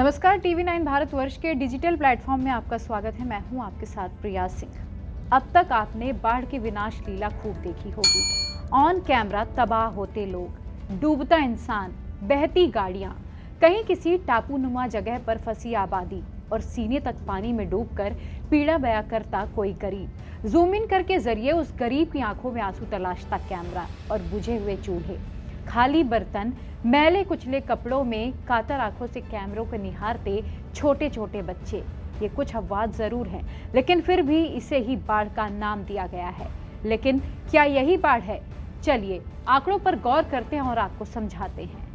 नमस्कार, टीवी 9 भारतवर्ष के digital platform में आपका स्वागत है। मैं हूं आपके साथ प्रिया सिंह। अब तक आपने बाढ़ की विनाश लीला खूब देखी होगी। ऑन कैमरा तबाह होते लोग, डूबता इंसान, बहती गाड़ियां, कहीं किसी टापूनुमा जगह पर फंसी आबादी और सीने तक पानी में डूबकर पीड़ा बयां करता कोई गरीब। जूम इन करके जरिए उस गरीब की आंखों में आंसू तलाशता कैमरा और बुझे हुए चूल्हे, खाली बर्तन, मैले कुचले कपड़ों में कातर आंखों से कैमरों को निहारते छोटे छोटे बच्चे। ये कुछ अपवाद जरूर हैं, लेकिन फिर भी इसे ही बाढ़ का नाम दिया गया है। लेकिन क्या यही बाढ़ है? चलिए आंकड़ों पर गौर करते हैं और आपको समझाते हैं।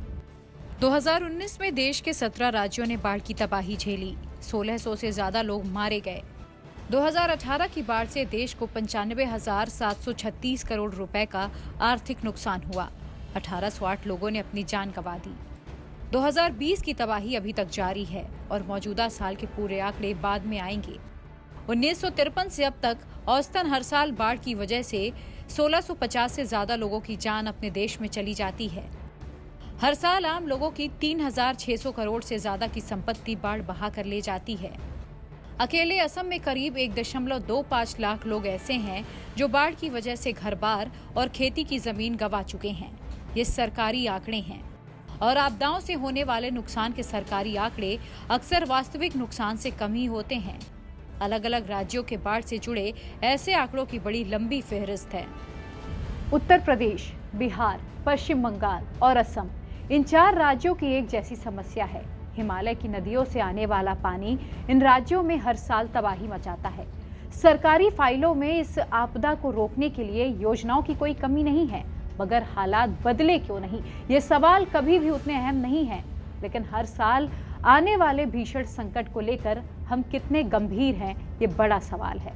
2019 में देश के 17 राज्यों ने बाढ़ की तबाही झेली। 1600 से ज्यादा लोग मारे गए। 2018 की बाढ़ से देश को 95,736 करोड़ रुपए का आर्थिक नुकसान हुआ। 1808 लोगों ने अपनी जान गंवा दी। 2020 की तबाही अभी तक जारी है और मौजूदा साल के पूरे आंकड़े बाद में आएंगे। 1953 से अब तक औसतन हर साल बाढ़ की वजह से 1650 से ज्यादा लोगों की जान अपने देश में चली जाती है। हर साल आम लोगों की 3600 करोड़ से ज्यादा की संपत्ति बाढ़ बहा कर ले जाती है। अकेले असम में करीब 1.25 लाख लोग ऐसे हैं जो बाढ़ की वजह से घर-बार और खेती की जमीन गंवा चुके हैं। ये सरकारी आंकड़े हैं और आपदाओं से होने वाले नुकसान के सरकारी आंकड़े अक्सर वास्तविक नुकसान से कम ही होते हैं। अलग अलग राज्यों के बाढ़ से जुड़े ऐसे आंकड़ों की बड़ी लंबी फहरिस्त है। उत्तर प्रदेश, बिहार, पश्चिम बंगाल और असम, इन 4 राज्यों की एक जैसी समस्या है। हिमालय की नदियों से आने वाला पानी इन राज्यों में हर साल तबाही मचाता है। सरकारी फाइलों में इस आपदा को रोकने के लिए योजनाओं की कोई कमी नहीं है, मगर हालात बदले क्यों नहीं, ये सवाल कभी भी उतने अहम नहीं है। लेकिन हर साल आने वाले भीषण संकट को लेकर हम कितने गंभीर हैं, ये बड़ा सवाल है।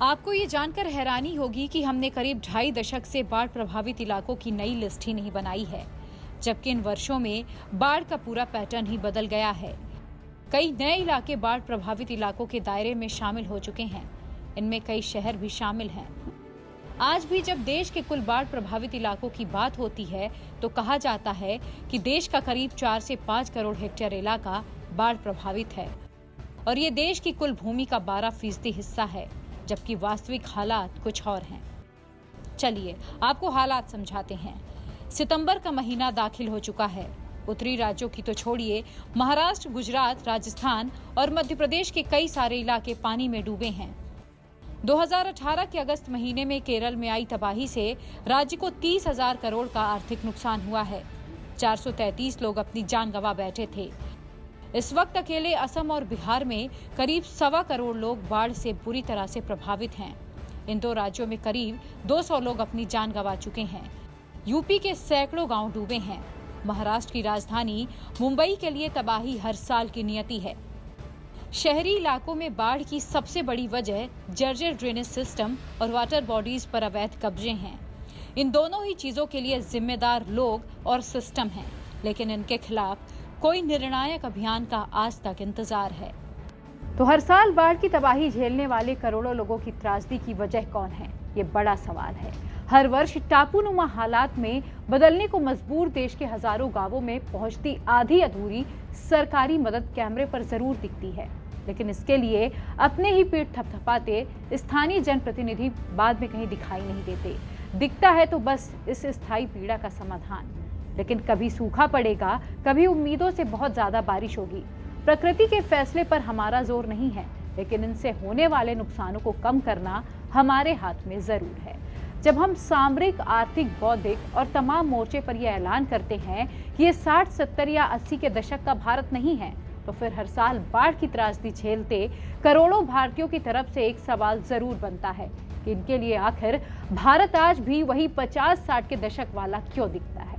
आपको ये जानकर हैरानी होगी कि हमने करीब 2.5 दशक से बाढ़ प्रभावित इलाकों की नई लिस्ट ही नहीं बनाई है, जबकि इन वर्षों में बाढ़ का पूरा पैटर्न ही बदल गया है। कई नए इलाके बाढ़ प्रभावित इलाकों के दायरे में शामिल हो चुके हैं। इनमें कई शहर भी शामिल हैं। आज भी जब देश के कुल बाढ़ प्रभावित इलाकों की बात होती है तो कहा जाता है कि देश का करीब 4 से 5 करोड़ हेक्टेयर इलाका बाढ़ प्रभावित है और ये देश की कुल भूमि का 12% हिस्सा है, जबकि वास्तविक हालात कुछ और हैं। चलिए आपको हालात समझाते हैं। सितंबर का महीना दाखिल हो चुका है। उत्तरी राज्यों की तो छोड़िए, महाराष्ट्र, गुजरात, राजस्थान और मध्य प्रदेश के कई सारे इलाके पानी में डूबे हैं। 2018 के अगस्त महीने में केरल में आई तबाही से राज्य को 30,000 करोड़ का आर्थिक नुकसान हुआ है। 433 लोग अपनी जान गंवा बैठे थे। इस वक्त अकेले असम और बिहार में करीब 1.25 करोड़ लोग बाढ़ से बुरी तरह से प्रभावित हैं। इन 2 राज्यों में करीब 200 लोग अपनी जान गंवा चुके हैं। यूपी के सैकड़ों गांव डूबे हैं। महाराष्ट्र की राजधानी मुंबई के लिए तबाही हर साल की नियति है। शहरी इलाकों में बाढ़ की सबसे बड़ी वजह जर्जर ड्रेनेज सिस्टम और वाटर बॉडीज पर अवैध कब्जे हैं। इन दोनों ही चीजों के लिए जिम्मेदार लोग और सिस्टम हैं, लेकिन इनके खिलाफ कोई निर्णायक अभियान का आज तक इंतजार है। तो हर साल बाढ़ की तबाही झेलने वाले करोड़ों लोगों की त्रासदी की वजह कौन है, ये बड़ा सवाल है। हर वर्ष टापूनुमा हालात में बदलने को मजबूर देश के हजारों गांवों में पहुंचती आधी अधूरी सरकारी मदद कैमरे पर जरूर दिखती है, लेकिन इसके लिए अपने ही पेट थपथपाते स्थानीय जनप्रतिनिधि बाद में कहीं दिखाई नहीं देते। दिखता है तो बस इस स्थायी पीड़ा का समाधान। लेकिन कभी सूखा पड़ेगा, कभी उम्मीदों से बहुत ज्यादा बारिश होगी। प्रकृति के फैसले पर हमारा जोर नहीं है, लेकिन इनसे होने वाले नुकसानों को कम करना हमारे हाथ में जरूर है। जब हम सामरिक, आर्थिक, बौद्धिक और तमाम मोर्चे पर यह ऐलान करते हैं कि ये 60, 70 या 80 के दशक का भारत नहीं है, तो फिर हर साल बाढ़ की त्रासदी झेलते करोड़ों भारतीयों की तरफ से एक सवाल जरूर बनता है कि इनके लिए आखिर भारत आज भी वही 50-60 के दशक वाला क्यों दिखता है।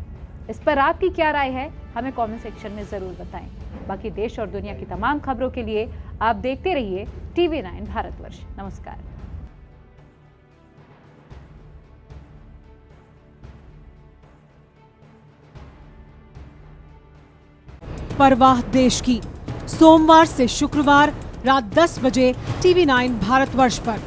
इस पर आपकी क्या राय है, हमें कमेंट सेक्शन में जरूर बताएं। बाकी देश और दुनिया की तमाम खबरों के लिए आप देखते रहिए टीवी 9 भारतवर्ष। नमस्कार। परवाह देश की, सोमवार से शुक्रवार रात 10 बजे टीवी 9 भारतवर्ष पर।